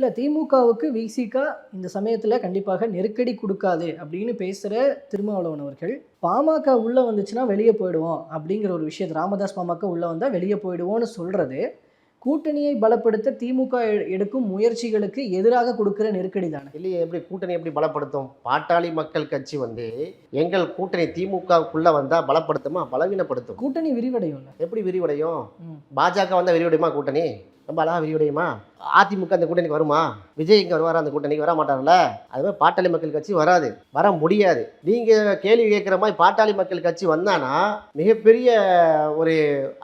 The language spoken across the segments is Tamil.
இல்ல திமுகவுக்கு விசிக இந்த சமயத்துல கண்டிப்பாக நெருக்கடி குடுக்காது அப்படின்னு பேசுற திருமாவளவன் அவர்கள், பாமக உள்ள வந்துச்சுன்னா வெளிய போயிடுவோம் அப்படிங்கிற ஒரு விஷயத்த ராமதாஸ் பாமக உள்ள வந்தா வெளிய போயிடுவோம்னு சொல்றது, கூட்டணியை பலப்படுத்த திமுக எடுக்கும் முயற்சிகளுக்கு எதிராக குடுக்கிற நெருக்கடி தானே? இல்லையே, எப்படி கூட்டணி எப்படி பலப்படுத்தும்? பாட்டாளி மக்கள் கட்சி வந்து எங்கள் கூட்டணி திமுகவுக்குள்ள வந்தா பலப்படுத்துமா? பலவீனப்படுத்தும். கூட்டணி விரிவடையும்ல. எப்படி விரிவடையும்? ம். பாஜக வந்தா விரிவடையுமா கூட்டணி? ரொம்ப அழகா விரிவடையுமா? அதிமுக அந்த கூட்டணிக்கு வருமா? விஜய் இங்க வருவாரா அந்த கூட்டணிக்கு? வர மாட்டார்ல. அது மாதிரி பாட்டாளி மக்கள் கட்சி வராது, வர முடியாது. நீங்க கேள்வி கேட்குற மாதிரி பாட்டாளி மக்கள் கட்சி வந்தானா மிகப்பெரிய ஒரு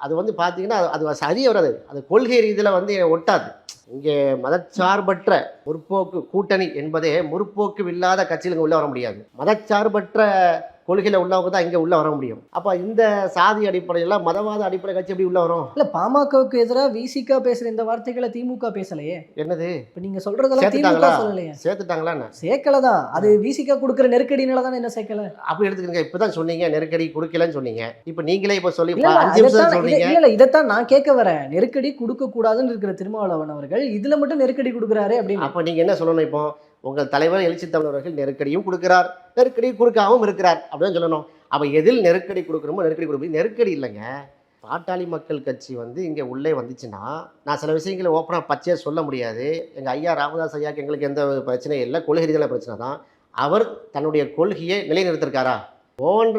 அது வந்து பார்த்தீங்கன்னா அது சரியா வராது. அது கொள்கை ரீதியில் வந்து ஒட்டாது. இங்கே மதச்சார்பற்ற முற்போக்கு கூட்டணி என்பதே முற்போக்கு இல்லாத கட்சிகளுக்கு உள்ள வர முடியாது. மதச்சார்பற்ற கொள்கையில் உள்ளவங்க தான் இங்கே உள்ள வர முடியும். அப்போ இந்த சாதி அடிப்படையில் மதவாத அடிப்படை கட்சி எப்படி உள்ள வரும்? இல்ல பாமகவுக்கு எதிரா விசிக பேசுற இந்த வார்த்தைகளை திமுக பேசலையே. என்னது இப்ப நீங்க சொல்றதெல்லாம் திமுக சேர்த்துட்டாங்களா? சொல்லலையே. சேர்த்துட்டாங்களா என்ன? சேர்க்கலதான். அது விசிக குடுக்கிற நெருக்கடினால தானே என்ன சேர்க்கல. அப்படி எடுத்துக்கங்க. இப்பதான் சொன்னீங்க நெருக்கடி கொடுக்கலன்னு சொன்னீங்க. இப்போ நீங்களே இப்போ சொல்லி இல்ல, 5 நிமிஷம் சொன்னீங்க. இல்ல இதைத்தான் நான் கேட்க வரேன். நெருக்கடி கொடுக்க கூடாதுன்னு இருக்கிற திருமாவளவன் அவர்கள் இதுல மட்டும் நெருக்கடி கொடுக்குறாரு அப்படின்னு. அப்போ நீங்க என்ன சொல்லணும்? இப்போ உங்கள் தலைவர் எழுச்சி தமிழர்கள் நெருக்கடியும் கொடுக்கிறார், நெருக்கடி கொடுக்காமல் இருக்கிறார் அப்படின்னு சொல்லணும். அப்போ எதில் நெருக்கடி கொடுக்குறோமோ நெருக்கடி கொடுக்குறது நெருக்கடி இல்லைங்க. பாட்டாளி மக்கள் கட்சி வந்து இங்கே உள்ளே வந்துச்சுன்னா நான் சில விஷயங்களை ஓப்பனாக பச்சையாக சொல்ல முடியாது. எங்கள் ஐயா ராமதாஸ் ஐயாவுக்கு எங்களுக்கு எந்த பிரச்சனையும் இல்லை, கொள்கை ரீதியான பிரச்சனை தான். அவர் தன்னுடைய கொள்கையை நிலைநிறுத்திருக்காரா? போன்ற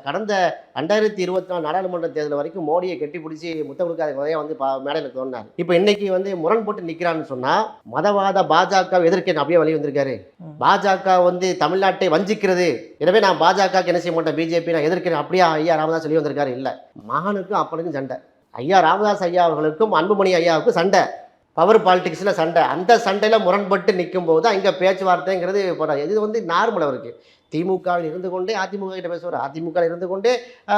கடந்த 2024 நாடாளுமன்ற தேர்தல் வரைக்கும் மோடியை கட்டி பிடிச்சி முத்தம் கொடுக்காத கதையை வந்து மேடையில் தோணினார். இப்போ இன்னைக்கு வந்து முரண் போட்டு நிற்கிறான்னு சொன்னால் மதவாத பாஜக எதிர்க்க அப்படியே வழி வந்திருக்காரு. பாஜக வந்து தமிழ்நாட்டை வஞ்சிக்கிறது, எனவே நான் பாஜக என்ன செய்ய மாட்டேன், பிஜேபி நான் எதிர்க்கிறேன் அப்படியே ஐயா ராமதாஸ் சொல்லி வந்திருக்காரு. இல்லை, மகனுக்கும் அப்பனுக்கும் சண்டை. ஐயா ராமதாஸ் ஐயா அவர்களுக்கும் அன்புமணி ஐயாவுக்கும் சண்டை, பவர் பாலிடிக்ஸில் சண்டை. அந்த சண்டையில் முரண்பட்டு நிற்கும் போது தான் இங்கே பேச்சுவார்த்தைங்கிறது போடாது. இது வந்து நார்மல். அவருக்கு திமுகவில் இருந்து கொண்டே அதிமுக கிட்ட பேசுவார், அதிமுகவில் இருந்து கொண்டே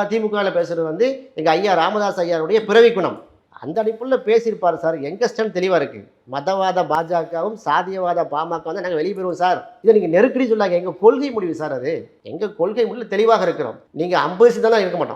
திமுகவில் பேசுகிறது வந்து எங்கள் ஐயா ராமதாஸ் ஐயாருடைய பிறவி குணம். அந்த அடிப்படையில் பேசியிருப்பார் சார். எங்கள் ஸ்டாண்ட் தெளிவாக இருக்குது. மதவாத பாஜகவும் சாதியவாத பாமக வந்து நாங்கள் வெளியே போயிடுவோம் சார். இதை நீங்கள் நெருக்கடி சொல்லாங்க. எங்கள் கொள்கை முடிவு சார். அது எங்கள் கொள்கை முடிவில் தெளிவாக இருக்கிறோம். நீங்கள் 50% தான் இருக்க மாட்டோம்.